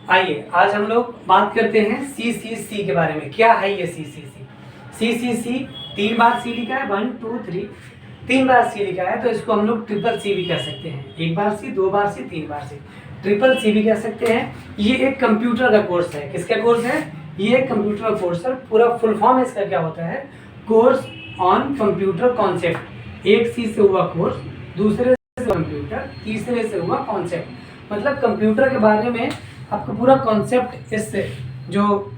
आइए आज हम लोग बात करते हैं CCC के बारे में। क्या है ये CCC? 3 बार C लिखा है, 1 2 3, 3 बार C लिखा है, तो इसको हम लोग ट्रिपल C भी कह सकते हैं। 1 बार C, 2 बार C, 3 बार C, ट्रिपल C भी कह सकते हैं। ये एक कंप्यूटर का कोर्स है। किसका कोर्स है? ये एक कंप्यूटर का कोर्स है। पूरा फुल फॉर्म इसका क्या होता है? Course on computer concept. एक C से हुआ कोर्स, दूसरे से कंप्यूटर, तीसरे से हुआ कॉन्सेप्ट। मतलब कंप्यूटर के बारे में आपको पूरा कॉन्सेप्ट इस जो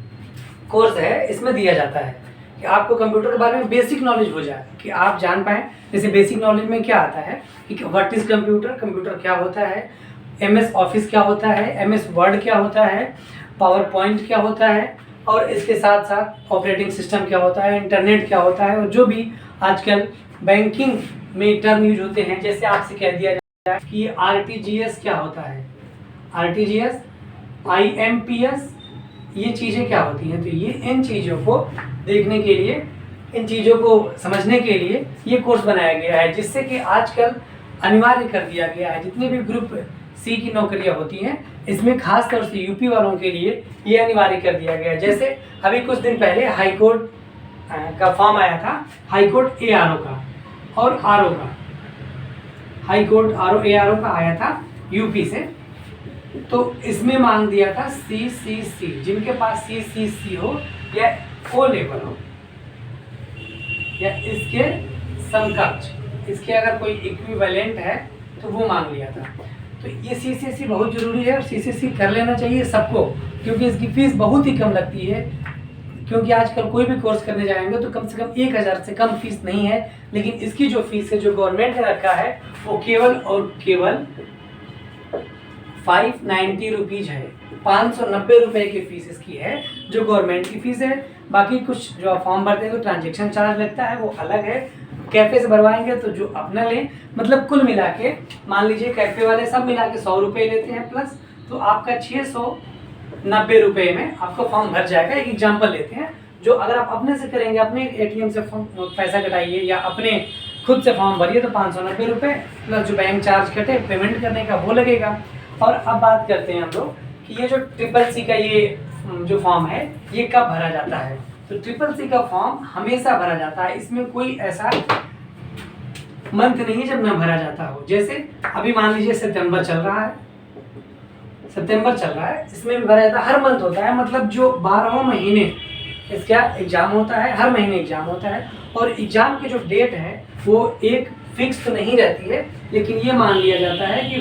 कोर्स है इसमें दिया जाता है कि आपको कंप्यूटर के बारे में बेसिक नॉलेज हो जाए, कि आप जान पाएँ। जैसे बेसिक नॉलेज में क्या आता है कि व्हाट इज़ कंप्यूटर, कंप्यूटर क्या होता है, MS ऑफिस क्या होता है, MS वर्ड क्या होता है, पावर पॉइंट क्या होता है, और इसके साथ साथ ऑपरेटिंग सिस्टम क्या होता है, इंटरनेट क्या होता है, और जो भी आजकल बैंकिंग में टर्म यूज होते हैं। जैसे आपसे कह दिया जाता है कि RTGS क्या होता है, RTGS, IMPS, ये चीज़ें क्या होती हैं। तो ये इन चीज़ों को देखने के लिए, इन चीज़ों को समझने के लिए ये कोर्स बनाया गया है, जिससे कि आजकल अनिवार्य कर दिया गया है। जितने भी ग्रुप C की नौकरियां होती हैं, इसमें खास तौर से यूपी वालों के लिए ये अनिवार्य कर दिया गया है। जैसे अभी कुछ दिन पहले हाई कोर्ट का फॉर्म आया था, हाई कोर्ट ARO का और RO का। हाई कोर्ट RO ARO का आया था यूपी से, तो इसमें मांग दिया था CCC। जिनके पास CCC हो या O लेवल हो या इसके समकक्ष, इसके अगर कोई इक्विवेलेंट है तो वो मांग लिया था। तो ये CCC बहुत ज़रूरी है और CCC कर लेना चाहिए सबको, क्योंकि इसकी फ़ीस बहुत ही कम लगती है। क्योंकि आजकल कोई भी कोर्स करने जाएंगे तो कम से कम 1000 से कम फीस नहीं है, लेकिन इसकी जो फीस है, जो गवर्नमेंट ने रखा है, वो केवल और केवल 590 रुपीज़ है। 590 रुपये की फ़ीस इसकी है, जो गवर्नमेंट की फ़ीस है। बाकी कुछ जो आप फॉर्म भरते हैं तो ट्रांजेक्शन चार्ज लगता है, वो अलग है। कैफ़े से भरवाएंगे तो जो अपना लें, मतलब कुल मिला के मान लीजिए कैफ़े वाले सब मिला के 100 रुपये लेते हैं प्लस, तो आपका 690 रुपये में आपका फॉर्म भर जाएगा। एक एग्जाम्पल लेते हैं, जो अगर आप अपने से करेंगे, अपने ATM से पैसा कटाइए या अपने खुद से फॉर्म भरिए, तो 590 रुपये प्लस जो बैंक चार्ज कटे पेमेंट करने का, वो लगेगा। और अब बात करते हैं हम लोग कि ये जो ट्रिपल C का ये जो फॉर्म है, ये कब भरा जाता है। तो ट्रिपल C का फॉर्म हमेशा भरा जाता है। इसमें कोई ऐसा मंथ नहीं है जब ना भरा जाता हो। जैसे अभी मान लीजिए सितंबर चल रहा है, इसमें भी भरा जाता है। हर मंथ होता है, मतलब जो 12वें महीने इसका एग्जाम होता है, हर महीने एग्जाम होता है। और एग्जाम की जो डेट है वो एक फिक्स तो नहीं रहती है, लेकिन ये मान लिया जाता है कि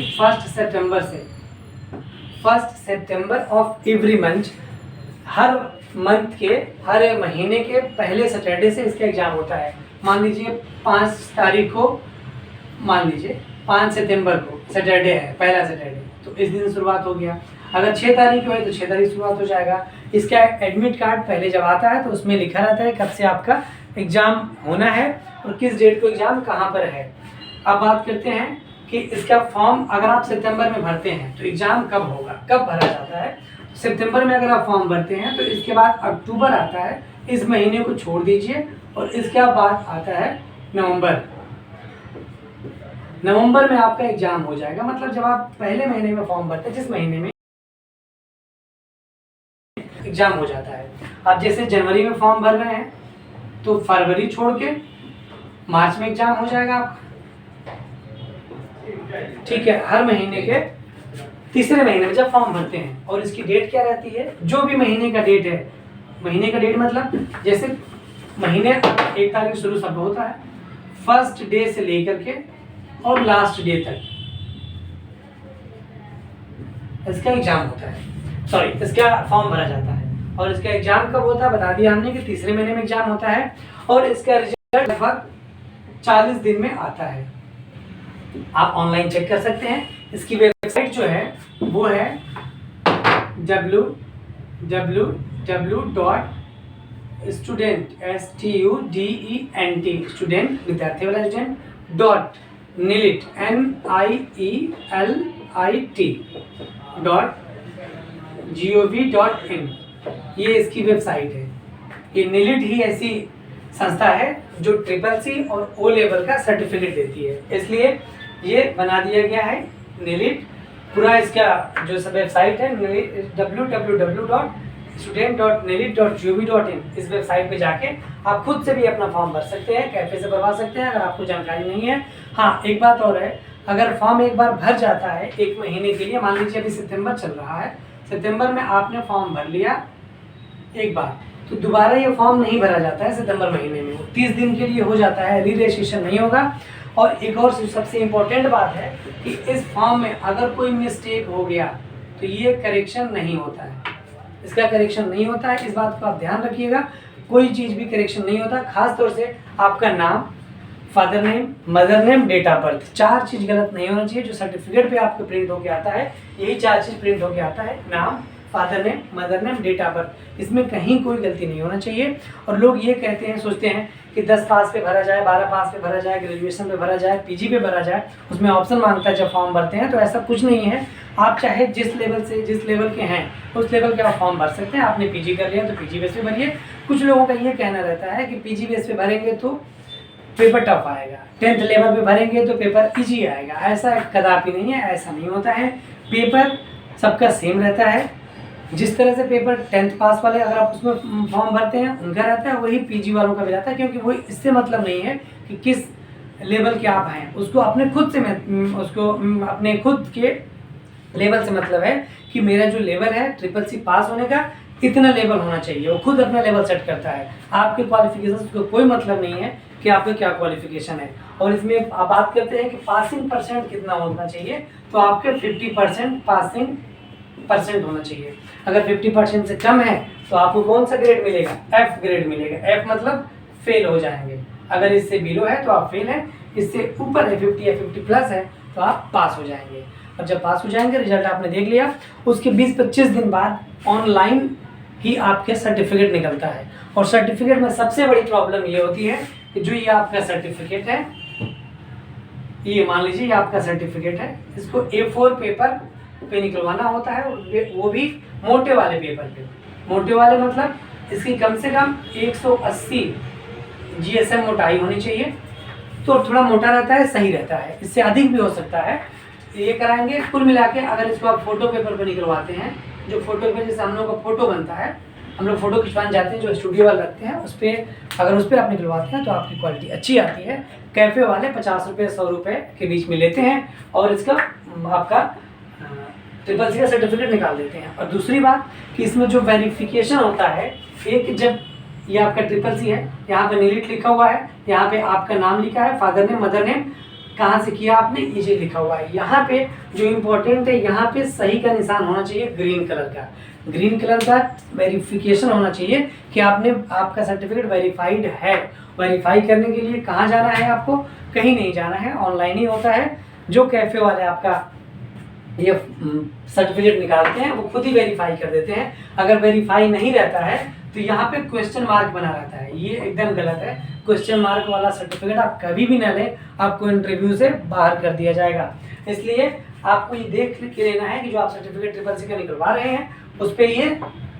1 सितंबर ऑफ एवरी मंथ, हर मंथ के, हर महीने के पहले सैटरडे से इसका एग्जाम होता है। मान लीजिए 5 तारीख को, मान लीजिए 5 सितंबर को सैटरडे है, पहला सैटरडे, तो इस दिन शुरुआत हो गया। अगर 6 तारीख को है तो 6 तारीख शुरुआत हो जाएगा। इसका एडमिट कार्ड पहले जब आता है तो उसमें लिखा रहता है कब से आपका एग्ज़ाम होना है और किस डेट को एग्ज़ाम कहाँ पर है। अब बात करते हैं कि इसका फॉर्म अगर आप सितंबर में भरते हैं तो एग्ज़ाम कब होगा, कब भरा जाता है। सितंबर में अगर आप फॉर्म भरते हैं तो इसके बाद अक्टूबर आता है, इस महीने को छोड़ दीजिए, और इसके बाद आता है नवंबर में आपका एग्ज़ाम हो जाएगा। मतलब जब आप पहले महीने में फॉर्म भरते हैं, जिस महीने में एग्ज़ाम हो जाता है। आप जैसे जनवरी में फॉर्म भर रहे हैं तो फरवरी छोड़ के मार्च में एग्ज़ाम हो जाएगा आपका, ठीक है। हर महीने के तीसरे महीने में जब फॉर्म भरते हैं, और इसकी डेट क्या रहती है, जो भी महीने का डेट है, महीने का डेट मतलब जैसे महीने 1 तारीख शुरू सब होता है, फर्स्ट डे से लेकर के और लास्ट डे तक इसका एग्जाम होता है, सॉरी इसका फॉर्म भरा जाता है। और इसका एग्जाम कब होता है बता दिया हमने कि तीसरे महीने में एग्जाम होता है, और इसका रिजल्ट लगभग 40 दिन में आता है। आप ऑनलाइन चेक कर सकते हैं। इसकी वेबसाइट जो है वो है www.student विद्यार्थी वाला .NIELIT.gov.in, ये इसकी वेबसाइट है। ये निलिट ही ऐसी संस्था है जो ट्रिपल C और O लेवल का सर्टिफिकेट देती है, इसलिए ये बना दिया गया है निलिट पूरा इसका जो सब वेबसाइट है www.student.neli.gov.in, इस वेबसाइट पे जाके आप खुद से भी अपना फॉर्म भर सकते हैं, कैफे से भरवा सकते हैं अगर आपको जानकारी नहीं है। हाँ, एक बात और है, अगर फॉर्म एक बार भर जाता है 1 महीने के लिए, मान लीजिए अभी सितंबर चल रहा है, सितंबर में आपने फॉर्म भर लिया एक बार, तो दोबारा ये फॉर्म नहीं भरा जाता है सितंबर महीने में, 30 दिन के लिए हो जाता है, री रजिस्ट्रेशन नहीं होगा। और एक और सबसे इम्पोर्टेंट बात है कि इस फॉर्म में अगर कोई मिस्टेक हो गया तो ये करेक्शन नहीं होता है, इसका करेक्शन नहीं होता है, इस बात को आप ध्यान रखिएगा। कोई चीज़ भी करेक्शन नहीं होता, खास तौर से आपका नाम, father name, mother name, date of birth, 4 चीज़ गलत नहीं होना चाहिए। जो सर्टिफिकेट पे आपको प्रिंट होके आता है यही 4 चीज़ प्रिंट होके आता है, नाम, father name, mother name, date of birth, इसमें कहीं कोई गलती नहीं होना चाहिए। और लोग ये कहते हैं, सोचते हैं कि 10 पास पे भरा जाए, 12 पास पे भरा जाए, ग्रेजुएशन पे भरा जाए, पीजी पे भरा जाए, उसमें ऑप्शन मांगता है जब फॉर्म भरते हैं, तो ऐसा कुछ नहीं है। आप चाहे जिस लेवल के हैं उस लेवल के आप फॉर्म भर सकते हैं। आपने पीजी कर लिया तो पीजी बेस पे भरिए। कुछ लोगों का ये कहना रहता है कि पीजी बेस पे भरेंगे तो पेपर टफ आएगा, 10th लेवल पे भरेंगे तो पेपर इजी आएगा। ऐसा कदापि नहीं है, ऐसा नहीं होता है। पेपर सबका सेम रहता है। जिस तरह से पेपर 10th पास वाले अगर आप उसमें फॉर्म भरते हैं उनका रहता है, वही पीजी वालों का भी रहता है, क्योंकि वो इससे मतलब नहीं है कि किस लेवल के आप हैं, उसको अपने खुद से अपने खुद के लेवल से मतलब है कि मेरा जो लेवल है CCC पास होने का इतना लेवल होना चाहिए। वो खुद अपना लेवल सेट करता है, आपके क्वालिफिकेशन को कोई मतलब नहीं है कि आपका क्या क्वालिफिकेशन है। और इसमें आप बात करते हैं कि पासिंग परसेंट कितना होना चाहिए, तो आपके 50% पासिंग परसेंट होना चाहिए। अगर 50% से कम है तो आपको कौन सा ग्रेड मिलेगा? F ग्रेड मिलेगा। F मतलब फेल हो जाएंगे। अगर इससे बिलो है तो आप फेल हैं, इससे ऊपर है 50 या 50 प्लस है तो आप पास हो जाएंगे। और जब पास हो जाएंगे, रिजल्ट आपने देख लिया, उसके 20-25 दिन बाद ऑनलाइन ही आपके सर्टिफिकेट निकलता है। और सर्टिफिकेट में सबसे बड़ी प्रॉब्लम ये होती है कि जो ये आपका सर्टिफिकेट है, ये मान लीजिए ये आपका सर्टिफिकेट है, इसको A4 पेपर पे निकलवाना होता है, वो भी मोटे वाले पेपर पे। मोटे वाले मतलब इसकी कम से कम 180 GSM मोटाई होनी चाहिए। तो थोड़ा मोटा रहता है, सही रहता है, इससे अधिक भी हो सकता है। ये कराएंगे। कुल मिला के अगर इसको आप फोटो पेपर पे निकलवाते हैं, जो फोटो पेपर जैसे हम लोग का फोटो बनता है, हम लोग फोटो खिंचवाने जाते हैं, जो स्टूडियो वाले रखते हैं, उस पर अगर उस पर आप निकलवाते हैं तो आपकी क्वालिटी अच्छी आती है। कैफ़े वाले 50 रुपये 100 रुपये के बीच में लेते हैं और इसका आपका CCC का सर्टिफिकेट निकाल देते हैं। और दूसरी बात कि इसमें जो वेरिफिकेशन होता है, एक जब ये आपका CCC है, यहाँ पे नीलिट लिखा हुआ है, यहाँ पे आपका नाम लिखा है, फादर नेम, मदर नेम, कहाँ से किया आपने, ये लिखा हुआ है। यहाँ पे जो इम्पोर्टेंट है, यहाँ पे सही का निशान होना चाहिए, ग्रीन कलर का। ग्रीन कलर का वेरिफिकेशन होना चाहिए कि आपका सर्टिफिकेट वेरीफाइड है। वेरीफाई करने के लिए कहाँ जाना है आपको? कहीं नहीं जाना है, ऑनलाइन ही होता है। जो कैफ़े वाले आपका ये सर्टिफिकेट निकालते हैं वो खुद ही वेरीफाई कर देते हैं। अगर वेरीफाई नहीं रहता है तो यहाँ पे क्वेश्चन मार्क बना रहता है, ये एकदम गलत है। क्वेश्चन मार्क वाला सर्टिफिकेट आप कभी भी ना लें, आपको इंटरव्यू से बाहर कर दिया जाएगा। इसलिए आपको ये देख के लेना है कि जो आप सर्टिफिकेट CCC का निकलवा रहे हैं उस पर ये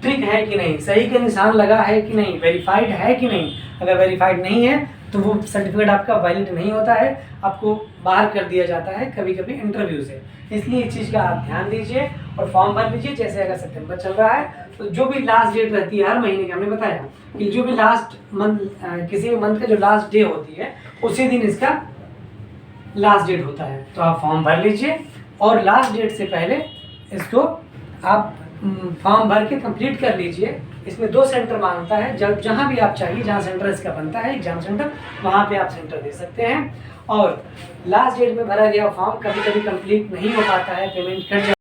ट्रिक है कि नहीं, सही का निशान लगा है कि नहीं, वेरीफाइड है कि नहीं। अगर वेरीफाइड नहीं है तो वो सर्टिफिकेट आपका वैलिड नहीं होता है, आपको बाहर कर दिया जाता है कभी कभी इंटरव्यू से। इसलिए इस चीज़ का आप ध्यान दीजिए और फॉर्म भर लीजिए। जैसे अगर सितंबर चल रहा है तो जो भी लास्ट डेट रहती है हर महीने की, हमने बताया कि जो भी लास्ट मंथ, किसी भी मंथ का जो लास्ट डे होती है उसी दिन इसका लास्ट डेट होता है। तो आप फॉर्म भर लीजिए और लास्ट डेट से पहले इसको आप फॉर्म भर के कंप्लीट कर लीजिए। इसमें 2 सेंटर मांगता है, जहाँ भी आप चाहिए, जहाँ सेंटर इसका बनता है एग्जाम सेंटर, वहाँ पे आप सेंटर दे सकते हैं। और लास्ट डेट में भरा गया फॉर्म कभी कभी कंप्लीट नहीं हो पाता है, पेमेंट कट